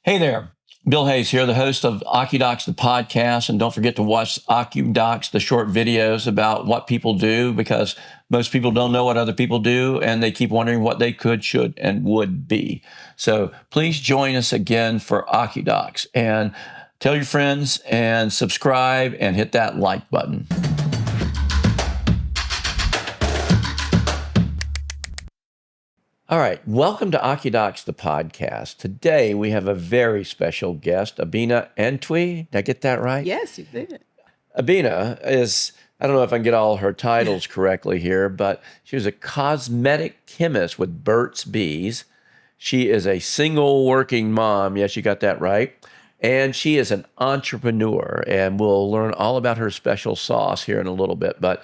Hey there. Bill Hayes here, the host of Occudocs, the podcast. And don't forget to watch Occudocs, the short videos about what people do, because most people don't know what other people do, and they keep wondering what they could, should, and would be. So please join us again for Occudocs, and tell your friends and subscribe and hit that like button. All right, welcome to Occudocs, the podcast. Today we have a very special guest, Abena Antwi. Did I get that right? Yes, you did. Abena is, I don't know if I can get all her titles correctly here, but she was a cosmetic chemist with Burt's Bees. She is a single working mom. Yes, you got that right. And she is an entrepreneur, and we'll learn all about her special sauce here in a little bit. But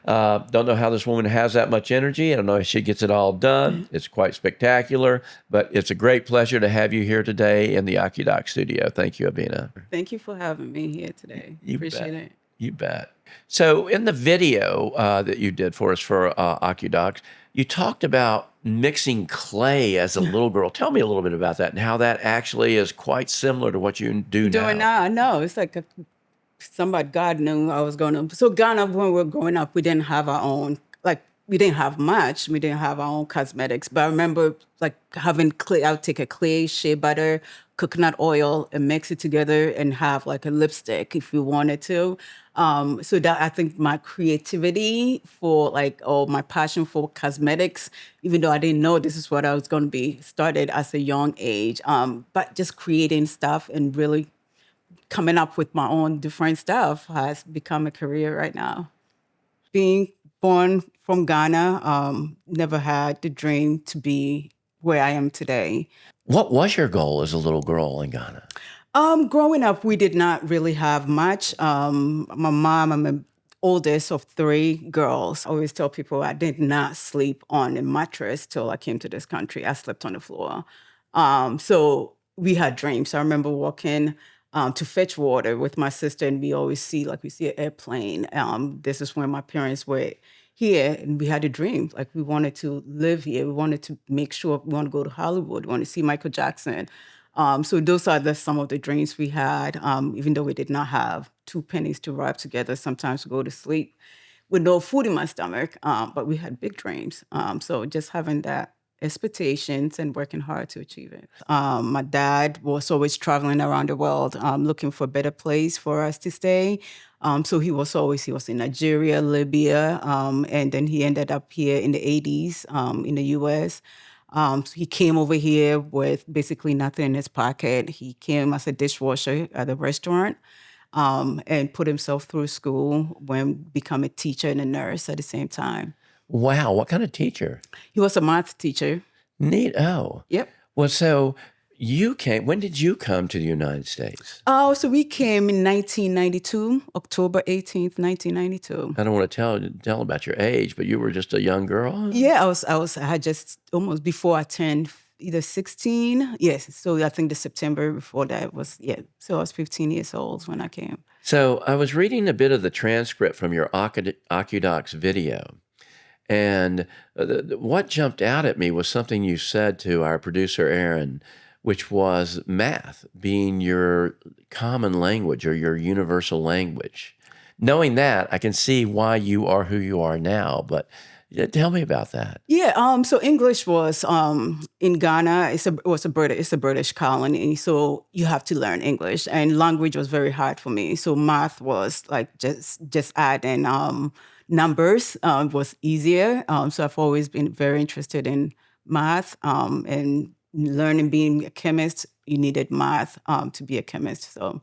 don't know how this woman has that much energy. I don't know if she gets it all done. It's quite spectacular, but it's a great pleasure to have you here today in the Occudocs studio. Thank you, Abena. Thank you for having me here today. Appreciate it. You bet. So in the video that you did for us for Occudocs, you talked about mixing clay as a little girl. Tell me a little bit about that and how that actually is quite similar to what you do now. Doing now, I know. It's like somebody, God knew I was going to. So Ghana, when we were growing up, we didn't have our own, we didn't have much. We didn't have our own cosmetics. But I remember having clay, I would take a clay, shea butter, coconut oil, and mix it together and have like a lipstick if you wanted to. So that I think my creativity for my passion for cosmetics, even though I didn't know this is what I was going to be, started as a young age. But just creating stuff and really coming up with my own different stuff has become a career right now. Being born from Ghana, never had the dream to be where I am today. What was your goal as a little girl in Ghana? Growing up, we did not really have much. My mom, I'm the oldest of three girls. I always tell people I did not sleep on a mattress till I came to this country. I slept on the floor. So we had dreams. I remember walking to fetch water with my sister, and we always see an airplane. This is when my parents were here, and we had a dream. Like, we wanted to live here. We wanted to make sure we want to go to Hollywood. We want to see Michael Jackson. So those are some of the dreams we had, even though we did not have 2 pennies to rub together, sometimes to go to sleep with no food in my stomach. But we had big dreams. So just having that expectations and working hard to achieve it. My dad was always traveling around the world, looking for a better place for us to stay. So he was in Nigeria, Libya, and then he ended up here in the 80s in the U.S. So he came over here with basically nothing in his pocket. He came as a dishwasher at a restaurant and put himself through school, become a teacher and a nurse at the same time. Wow, what kind of teacher? He was a math teacher. Neat. Oh. Yep. Well, so when did you come to the United States? Oh, so we came in 1992, October 18th, 1992. I don't want to tell about your age, but you were just a young girl? Yeah, I had just almost before I turned either 16. Yes, so I think the September before that was, so I was 15 years old when I came. So I was reading a bit of the transcript from your Occudocs video. And what jumped out at me was something you said to our producer, Aaron, which was math being your common language or your universal language. Knowing that, I can see why you are who you are now, but tell me about that. Yeah, so English was in Ghana. It's a British colony, so you have to learn English, and language was very hard for me. So math was like just adding numbers was easier. So I've always been very interested in math and learning. Being a chemist, you needed math to be a chemist. So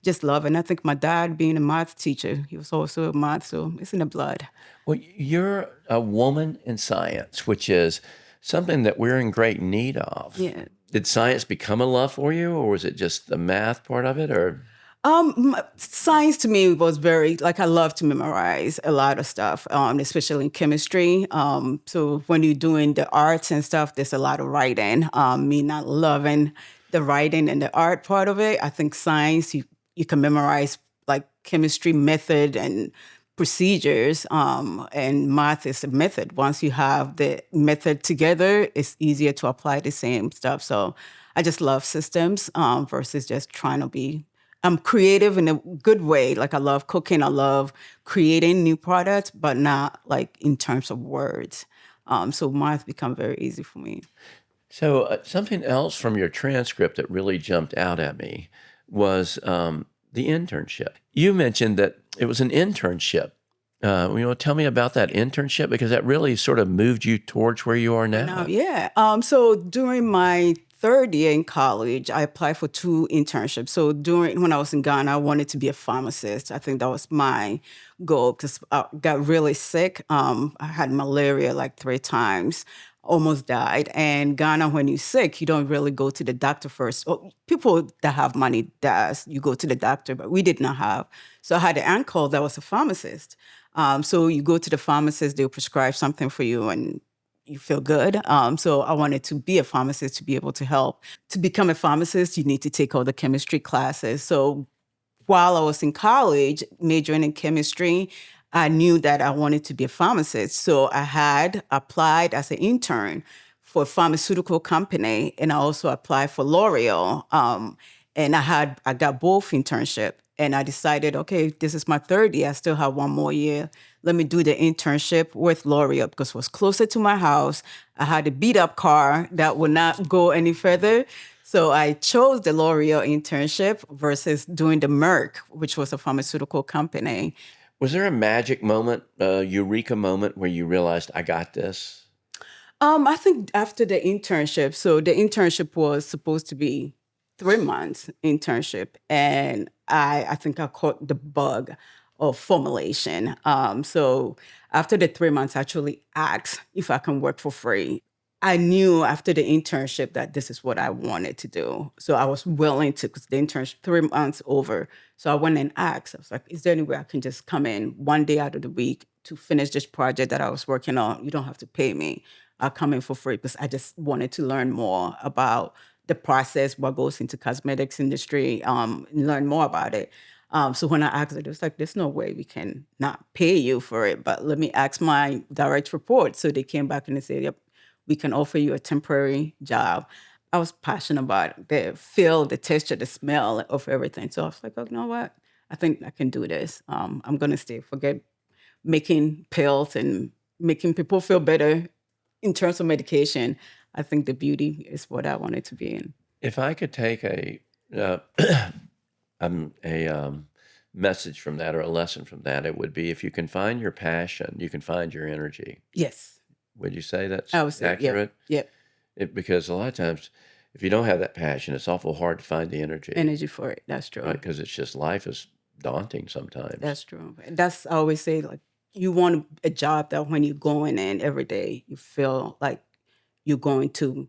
just love it. And I think my dad, being a math teacher, he was also a math, so it's in the blood. Well, you're a woman in science, which is something that we're in great need of. Yeah. Did science become a love for you, or was it just the math part of it, or? Science to me was very, I love to memorize a lot of stuff, especially in chemistry. So when you're doing the arts and stuff, there's a lot of writing. Me not loving the writing and the art part of it. I think science, you can memorize like chemistry method and procedures, and math is a method. Once you have the method together, it's easier to apply the same stuff. So I just love systems versus just trying to be. I'm creative in a good way. Like I love cooking, I love creating new products, but not like in terms of words. So math become very easy for me. So something else from your transcript that really jumped out at me was the internship. You mentioned that it was an internship. Tell me about that internship because that really sort of moved you towards where you are Now, now. yeah. So during my third year in college, I applied for 2 internships. So during when I was in Ghana, I wanted to be a pharmacist. I think that was my goal because I got really sick. I had malaria like 3 times, almost died. And Ghana, when you're sick, you don't really go to the doctor first. Oh, people that have money does. You go to the doctor, but we did not have. So I had an uncle that was a pharmacist. So you go to the pharmacist, they'll prescribe something for you, and you feel good. So I wanted to be a pharmacist to be able to help. To become a pharmacist, you need to take all the chemistry classes. So while I was in college, majoring in chemistry, I knew that I wanted to be a pharmacist. So I had applied as an intern for a pharmaceutical company, and I also applied for L'Oreal. And I got both internship, and I decided, okay, this is my third year. I still have 1 more year. Let me do the internship with L'Oreal because it was closer to my house. I had a beat up car that would not go any further. So I chose the L'Oreal internship versus doing the Merck, which was a pharmaceutical company. Was there a magic moment, a eureka moment where you realized, I got this? I think after the internship, so the internship was supposed to be 3 months internship, and I think I caught the bug of formulation. So after the 3 months, I actually asked if I can work for free. I knew after the internship that this is what I wanted to do. So I was willing to, because the internship 3 months over. So I went and asked. I was like, is there any way I can just come in one day out of the week to finish this project that I was working on? You don't have to pay me. I'll come in for free because I just wanted to learn more about the process, what goes into cosmetics industry, and learn more about it. So when I asked it, it was like, there's no way we can not pay you for it, but let me ask my direct report. So they came back and they said, yep, we can offer you a temporary job. I was passionate about the feel, the texture, the smell of everything. So I was like, oh, you know what? I think I can do this. I'm going to stay, forget making pills and making people feel better in terms of medication. I think the beauty is what I wanted to be in. If I could take uh, a message from that or a lesson from that, it would be if you can find your passion, you can find your energy. Yes, Would you say that's I would say, yep, accurate? yep, Because a lot of times, if you don't have that passion, it's awful hard to find the energy, energy for it. That's true. right? Because it's just life is daunting sometimes. That's true. That's I always say, like, you want a job that when you're going in every day, you feel like you're going to,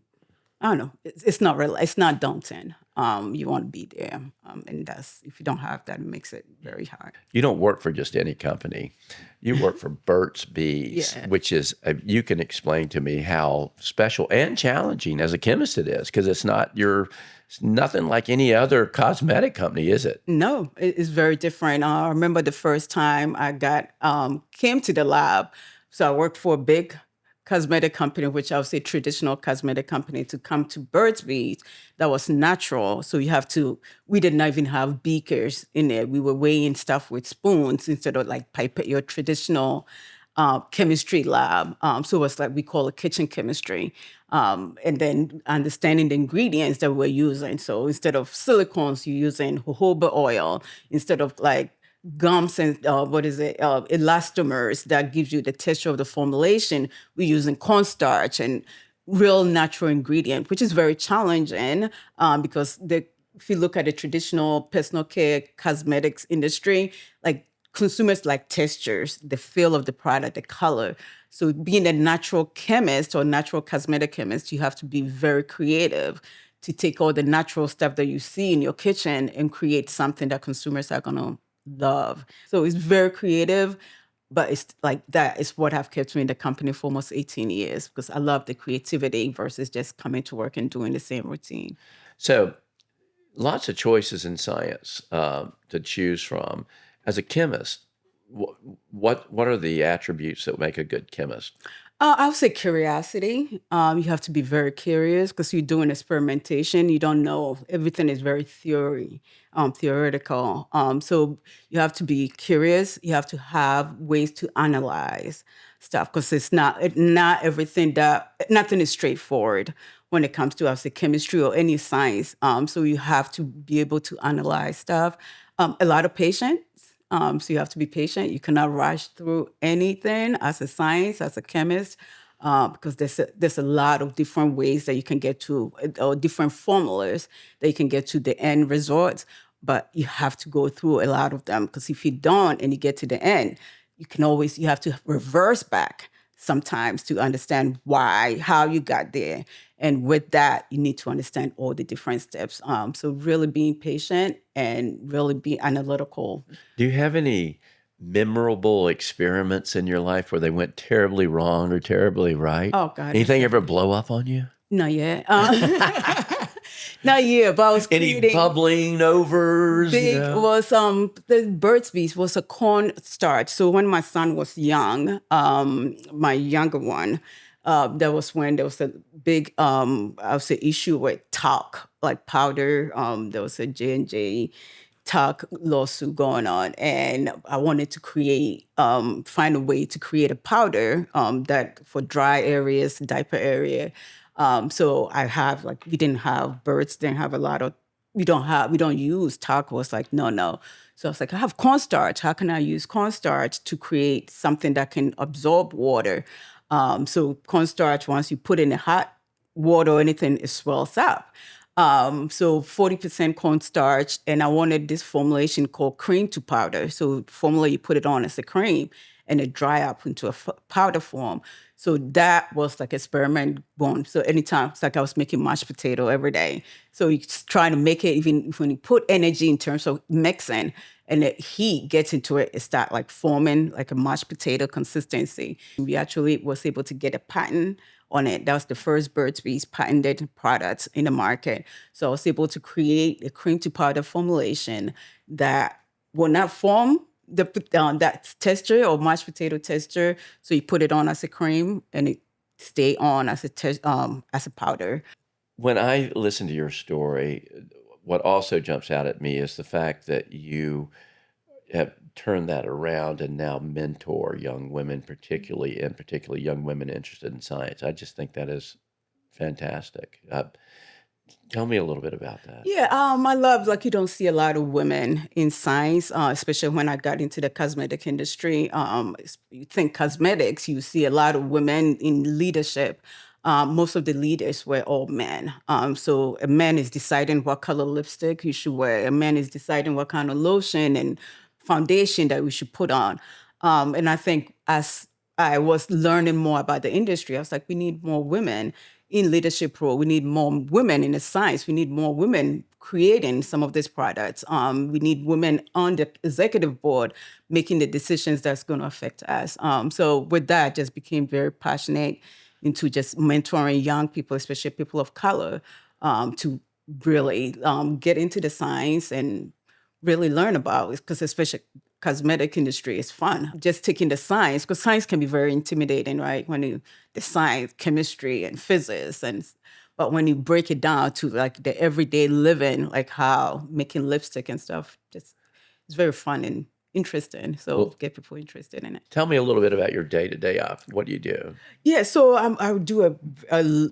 I don't know, it's not real, it's not daunting. You want to be there. And that's, if you don't have that, it makes it very hard. You don't work for just any company. You work for Burt's Bees, Yeah. which is, you can explain to me how special and challenging as a chemist it is, because it's nothing like any other cosmetic company, is it? No, it's very different. I remember the first time I came to the lab. So I worked for a big cosmetic company, which I would say traditional cosmetic company, to come to Burt's Bees that was natural. So we did not even have beakers in there. We were weighing stuff with spoons instead of like pipette, your traditional chemistry lab. So it's like we call it kitchen chemistry. And then understanding the ingredients that we're using. So instead of silicones, you're using jojoba oil. Instead of like gums and elastomers that gives you the texture of the formulation, we're using cornstarch and real natural ingredient, which is very challenging because if you look at the traditional personal care cosmetics industry, like consumers like textures, the feel of the product, the color. So being a natural chemist or natural cosmetic chemist, you have to be very creative to take all the natural stuff that you see in your kitchen and create something that consumers are going to love. So it's very creative, but it's like that is what have kept me in the company for almost 18 years because I love the creativity versus just coming to work and doing the same routine. So lots of choices in science to choose from. As a chemist, What are the attributes that make a good chemist? I would say curiosity. You have to be very curious because you're doing experimentation. You don't know. Everything is very theoretical. So you have to be curious. You have to have ways to analyze stuff because not everything nothing is straightforward when it comes to, I would say, chemistry or any science. So you have to be able to analyze stuff. A lot of patience. So you have to be patient. You cannot rush through anything as a science, as a chemist, because there's a lot of different ways that you can get to, or different formulas that you can get to the end results. But you have to go through a lot of them because if you don't and you get to the end, you have to reverse back sometimes to understand how you got there. And with that, you need to understand all the different steps. So really being patient and really be analytical. Do you have any memorable experiments in your life where they went terribly wrong or terribly right? Oh God, Anything ever blow up on you? not yet. Not yet, but I was Any creating bubbling overs? big was the Burt's Bees was a corn starch. So when my son was young, my younger one, that was when there was a big I would say issue with talc, like powder. There was a J&J talc lawsuit going on, and I wanted to find a way to create a powder that for dry areas, diaper area. So we didn't have birds, didn't have a lot of, we don't use talc. Was like, no. So I was like, I have cornstarch. How can I use cornstarch to create something that can absorb water? So cornstarch, once you put in the hot water or anything, it swells up. So 40% cornstarch, and I wanted this formulation called cream to powder. So formula, you put it on as a cream, and it dry up into a powder form. So that was like experiment born. So anytime, it's like I was making mashed potato every day. So you just try to make it, even when you put energy in terms of mixing, and the heat gets into it, it start like forming like a mashed potato consistency. We actually was able to get a patent on it. That was the first Burt's Bees patented product in the market. So I was able to create a cream to powder formulation that will not form that texture or mashed potato texture. So you put it on as a cream and it stay on as a powder. When I listen to your story, what also jumps out at me is the fact that you have turned that around and now mentor young women, particularly young women interested in science. I just think that is fantastic. Tell me a little bit about that. Yeah, I love, like, you don't see a lot of women in science, especially when I got into the cosmetic industry. You think cosmetics, you see a lot of women in leadership. Most of the leaders were all men. So a man is deciding what color lipstick you should wear. A man is deciding what kind of lotion and foundation that we should put on. And I think as I was learning more about the industry, I was like, we need more women in leadership role. We need more women in the science. We need more women creating some of these products. We need women on the executive board making the decisions that's going to affect us. So with that, I just became very passionate into just mentoring young people, especially people of color, to really get into the science and really learn about it, because especially cosmetic industry is fun. Just taking the science, because science can be very intimidating, right? The science, chemistry and physics, but when you break it down to like the everyday living, like how making lipstick and stuff, just it's very fun and interesting. So Well, get people interested in it. tell me a little bit about your day-to-day off. What do you do? Yeah, so I would do a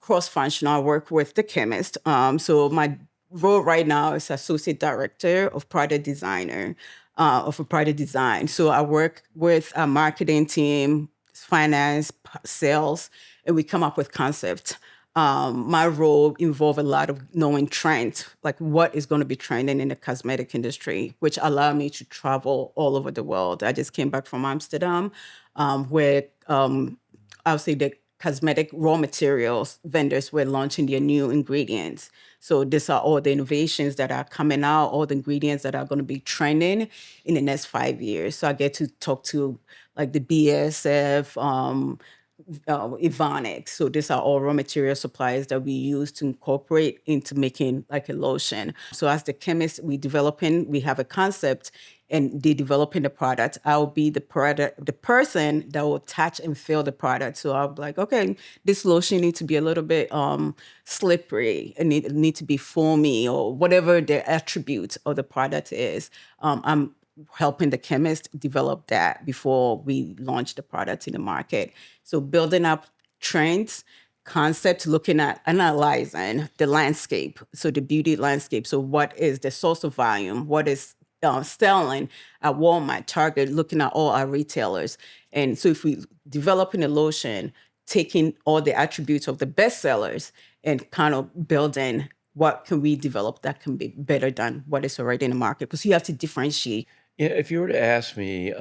cross-functional. I work with the chemist. So my role right now is associate director of product designer of a product design. So I work with a marketing team, finance, sales, and we come up with concepts. My role involves a lot of knowing trends, like what is going to be trending in the cosmetic industry, which allow me to travel all over the world. I just came back from Amsterdam, where I would say the cosmetic raw materials vendors were launching their new ingredients. So these are all the innovations that are coming out, all the ingredients that are going to be trending in the next 5 years. So I get to talk to like the BASF, Evonik. So these are all raw material suppliers that we use to incorporate into making like a lotion. So as the chemist, we have a concept, and they developing the product, I'll be the person that will touch and feel the product. So I'll be like, okay, this lotion needs to be a little bit slippery, it need to be foamy, or whatever the attribute of the product is. I'm helping the chemist develop that before we launch the product in the market. So building up trends, concept, looking at analyzing the landscape, so the beauty landscape. So what is the source of volume? What is selling at Walmart, Target, looking at all our retailers. And so if we developing a lotion, taking all the attributes of the best sellers and kind of building what can we develop that can be better than what is already in the market, because you have to differentiate. Yeah, if you were to ask me,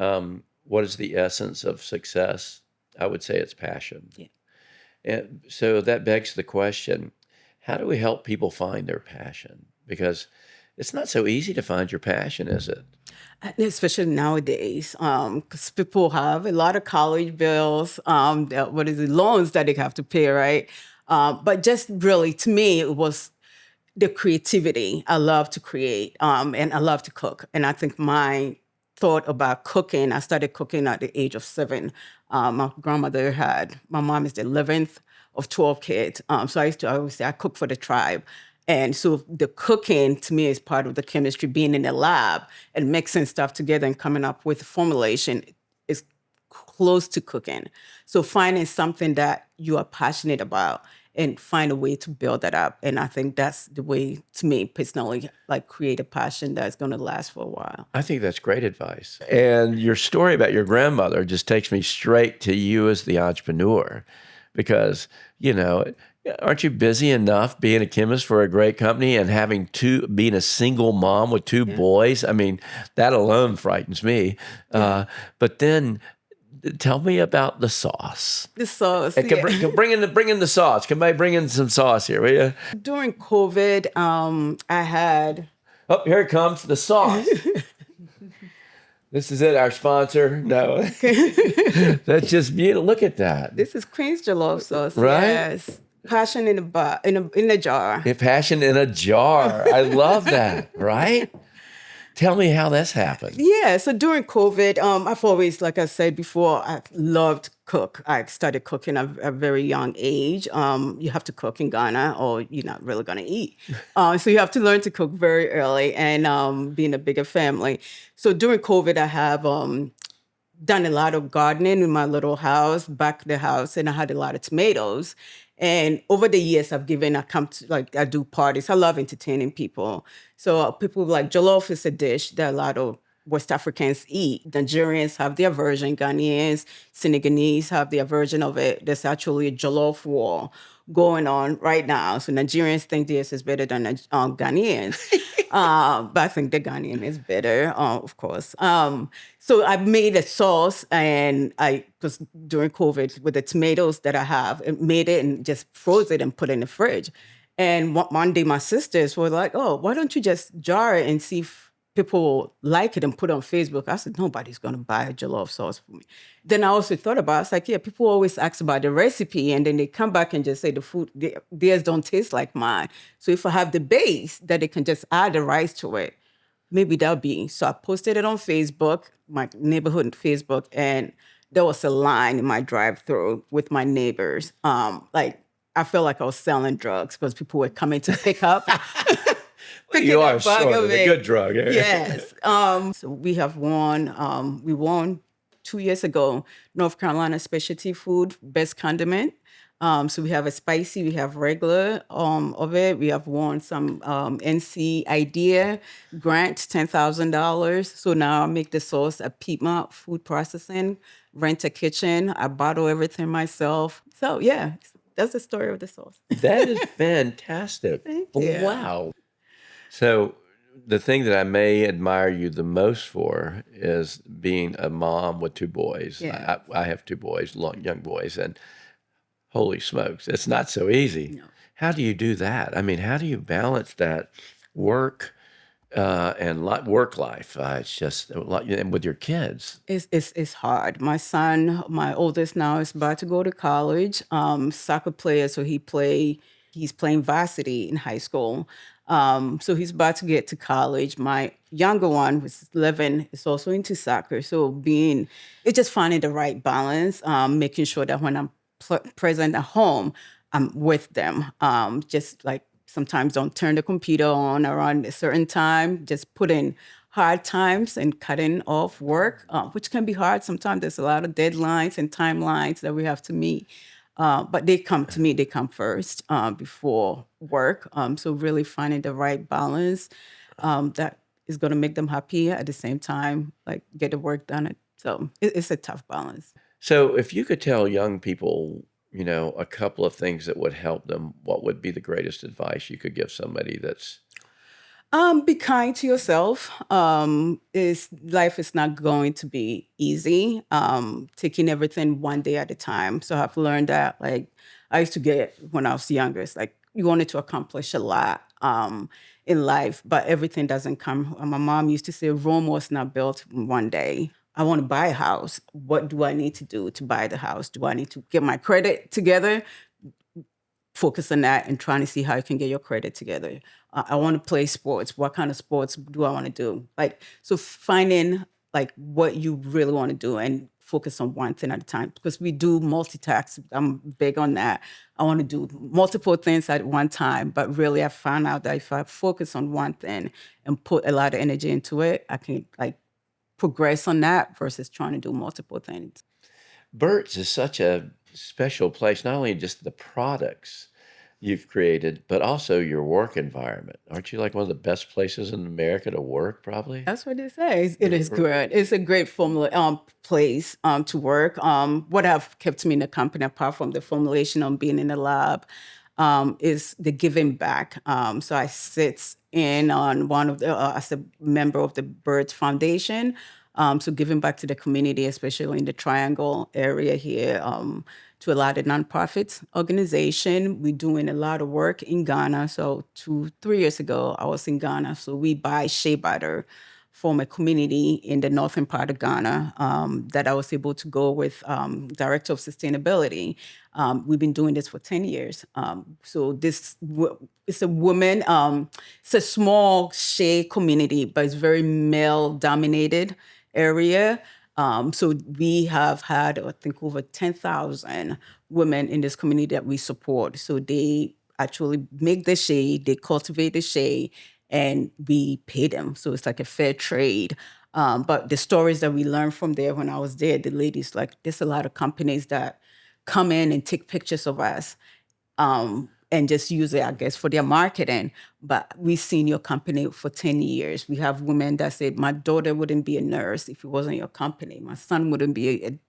what is the essence of success, I would say it's passion. Yeah. And so that begs the question, how do we help people find their passion? Because it's not so easy to find your passion, is it? Especially nowadays, because people have a lot of college bills, loans that they have to pay, right? But just really, to me, it was the creativity. I love to create, and I love to cook. And I think my thought about cooking, I started cooking at the age of 7. My mom is the 11th of 12 kids. So I always say I cook for the tribe. And so the cooking to me is part of the chemistry, being in the lab and mixing stuff together and coming up with formulation is close to cooking. So finding something that you are passionate about and find a way to build that up. And I think that's the way, to me personally, like create a passion that's going to last for a while. I think that's great advice. And your story about your grandmother just takes me straight to you as the entrepreneur, because, aren't you busy enough being a chemist for a great company and being a single mom with 2 boys? I mean, that alone frightens me. But then tell me about the sauce. The sauce. Bring in the sauce. Somebody bring in some sauce here, will you? During COVID, I had... Oh, here it comes, the sauce. This is it, our sponsor. No, that's just beautiful. Look at that. This is Queen's jollof sauce. Right? Yes. Passion in a jar. Passion in a jar. I love that. Right? Tell me how this happened. Yeah. So during COVID, I've always, like I said before, I loved cook. I started cooking at a very young age. You have to cook in Ghana or you're not really going to eat. So you have to learn to cook very early, and being a bigger family. So during COVID, I have done a lot of gardening in my little house, back of the house, and I had a lot of tomatoes. And over the years, I do parties. I love entertaining people. So people like jollof is a dish that a lot of West Africans eat. Nigerians have their version, Ghanaians, Senegalese have their version of it. There's actually a jollof war going on right now. So Nigerians think theirs is better than Ghanaians. But I think the Ghanaian is better, of course. So I made a sauce, and because during COVID, with the tomatoes that I have, I made it and just froze it and put it in the fridge. And one day my sisters were like, oh, why don't you just jar it and see if people like it and put it on Facebook? I said, nobody's going to buy a jollof sauce for me. Then I also thought about it. I was like, yeah, people always ask about the recipe, and then they come back and just say the food, theirs don't taste like mine. So if I have the base that they can just add the rice to it, maybe that'll be. So I posted it on Facebook, my neighborhood Facebook, and there was a line in my drive-through with my neighbors. I felt like I was selling drugs because people were coming to pick up. You are sort of a good drug. Yes. So we have won. We won 2 years ago, North Carolina Specialty Food Best Condiment. So we have a spicy, we have regular of it. We have won some NC Idea grant, $10,000. So now I make the sauce at Piedmont Food Processing, rent a kitchen. I bottle everything myself. So yeah, that's the story of the sauce. That is fantastic. Thank you. Wow. So the thing that I may admire you the most for is being a mom with 2 boys. Yeah. I have 2 boys, young boys, and holy smokes, it's not so easy. No. How do you do that? I mean, how do you balance that work and work life? It's just a lot, and with your kids. It's hard. My son, my oldest now, is about to go to college. Soccer player, so he's playing varsity in high school. So he's about to get to college. My younger one, who's 11, is also into soccer. So it's just finding the right balance, making sure that when I'm present at home, I'm with them. Just like sometimes don't turn the computer on around a certain time, just put in hard times and cutting off work, which can be hard. Sometimes there's a lot of deadlines and timelines that we have to meet. But they come to me, they come first before work. So really finding the right balance that is going to make them happy at the same time, like get the work done. So it's a tough balance. So, if you could tell young people, a couple of things that would help them, what would be the greatest advice you could give somebody that's Be kind to yourself. Is life is not going to be easy. Taking everything one day at a time. So I've learned that. Like I used to get when I was younger. It's like you wanted to accomplish a lot in life, but everything doesn't come. My mom used to say Rome was not built in one day. I want to buy a house. What do I need to do to buy the house? Do I need to get my credit together? Focus on that and trying to see how you can get your credit together. I want to play sports. What kind of sports do I want to do? Like, so finding like what you really want to do and focus on one thing at a time because we do multitask. I'm big on that. I want to do multiple things at one time, but really I found out that if I focus on one thing and put a lot of energy into it, I can like progress on that versus trying to do multiple things. Burt's is such a special place, not only just the products you've created, but also your work environment. Aren't you like one of the best places in America to work, probably? That's what they say. It is good. It's a great formula place to work. What have kept me in the company, apart from the formulation on being in the lab, is the giving back. So I sit in on one of the as a member of the Birds Foundation. So giving back to the community, especially in the Triangle area here, to a lot of nonprofits organization. We're doing a lot of work in Ghana. So 3 years ago, I was in Ghana. So we buy shea butter from a community in the northern part of Ghana that I was able to go with Director of Sustainability. We've been doing this for 10 years. So it's a woman, it's a small shea community, but it's very male dominated area. So we have had, I think, over 10,000 women in this community that we support. So they actually make the shea, they cultivate the shea, and we pay them. So it's like a fair trade. But the stories that we learned from there when I was there, the ladies, like, there's a lot of companies that come in and take pictures of us and just use it, I guess, for their marketing. But we've seen your company for 10 years. We have women that said, my daughter wouldn't be a nurse if it wasn't your company. My son wouldn't be a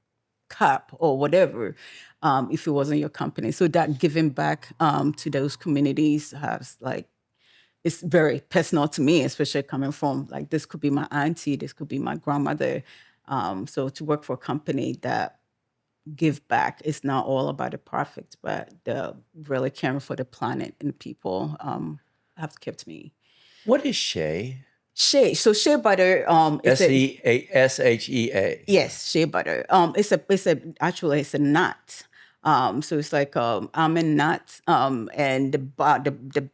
cop or whatever if it wasn't your company. So that giving back to those communities has like, it's very personal to me, especially coming from like, this could be my auntie, this could be my grandmother. So to work for a company that give back. It's not all about the profit, but the really caring for the planet and the people have kept me. What is shea? So shea butter is Shea. yes, shea butter. Actually it's a nut. So it's like almond nut. And the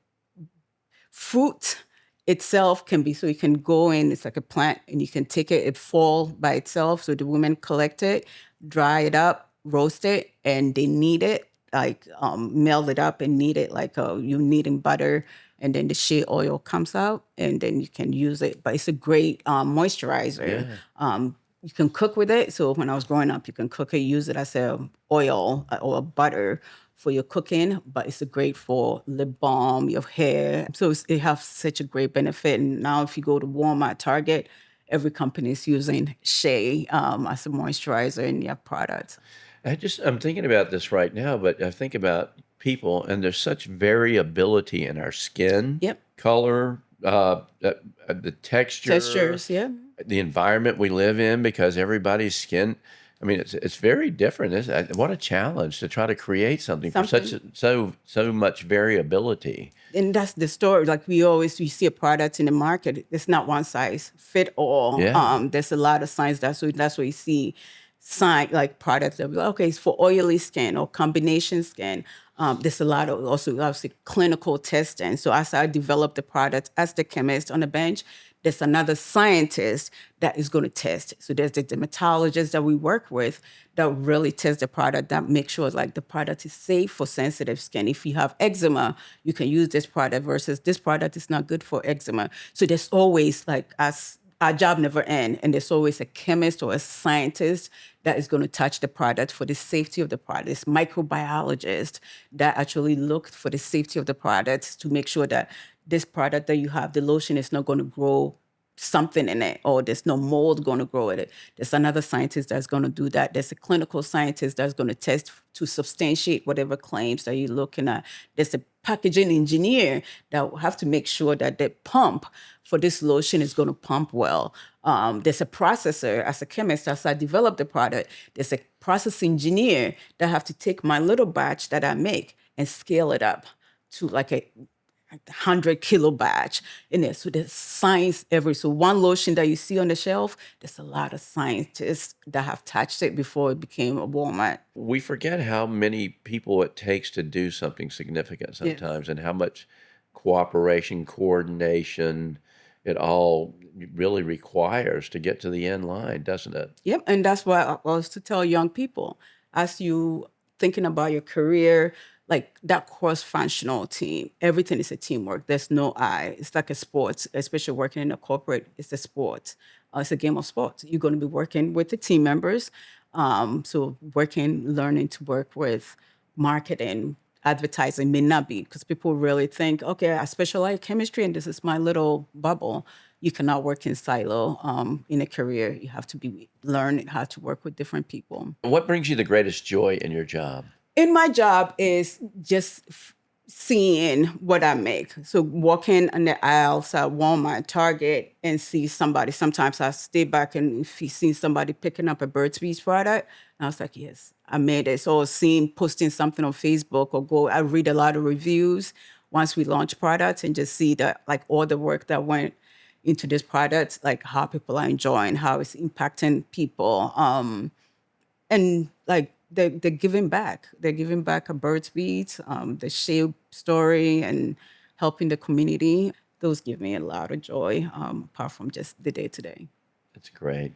fruit itself can be, so you can go in, it's like a plant, and you can take it fall by itself. So the women collect it, dry it up, roast it, and they knead it, like melt it up and knead it like you kneading butter, and then the shea oil comes out, and then you can use it. But it's a great moisturizer. Yeah. You can cook with it. So when I was growing up, you can cook it, use it as a oil or butter for your cooking, but it's a great for lip balm, your hair. So it has such a great benefit. And now if you go to Walmart, Target, every company is using shea as a moisturizer in their products. I'm thinking about this right now, but I think about people, and there's such variability in our skin Yep. color, the texture, Textures, yeah. the environment we live in, because everybody's skin. I mean, it's very different. What a challenge to try to create something for so much variability. And that's the story. Like we see a product in the market. It's not one size fit all. Yeah. There's a lot of signs. That's what you see. Sign like products that be like, okay, it's for oily skin or combination skin. There's a lot of also obviously clinical testing. So as I develop the product as the chemist on the bench, there's another scientist that is going to test. So there's the dermatologist that we work with that really test the product, that make sure like the product is safe for sensitive skin. If you have eczema, you can use this product versus this product is not good for eczema. So there's always like as our job never ends, and there's always a chemist or a scientist that is going to touch the product for the safety of the product. It's microbiologist that actually look for the safety of the product to make sure that this product that you have, the lotion, is not going to grow something in it, or there's no mold going to grow in it. There's another scientist that's going to do that. There's a clinical scientist that's going to test to substantiate whatever claims that you're looking at. There's a packaging engineer that will have to make sure that the pump for this lotion is going to pump well. There's a processor. As a chemist, as I develop the product, there's a process engineer that have to take my little batch that I make and scale it up to like a 100-kilo batch in there. So there's science so one lotion that you see on the shelf, there's a lot of scientists that have touched it before it became a Walmart. We forget how many people it takes to do something significant sometimes, and how much cooperation, coordination it all really requires to get to the end line, doesn't it? Yep, and that's why I was to tell young people, as you thinking about your career, like that cross-functional team, everything is a teamwork. There's no I. It's like a sport, especially working in a corporate, it's a sport. It's a game of sports. You're going to be working with the team members. So learning to work with marketing, advertising may not be, because people really think, okay, I specialize in chemistry and this is my little bubble. You cannot work in silo in a career. You have to learn how to work with different people. What brings you the greatest joy in your job? In my job is just seeing what I make. So walking on the aisles at Walmart, Target, and see somebody. Sometimes I stay back and if you see somebody picking up a Burt's Bees product, and I was like, yes, I made it. So seeing posting something on Facebook I read a lot of reviews once we launch products and just see that like all the work that went into this product, like how people are enjoying, how it's impacting people. And like they're giving back. They're giving back a Bird's Beat, the Shea story, and helping the community. Those give me a lot of joy, apart from just the day-to-day. That's great.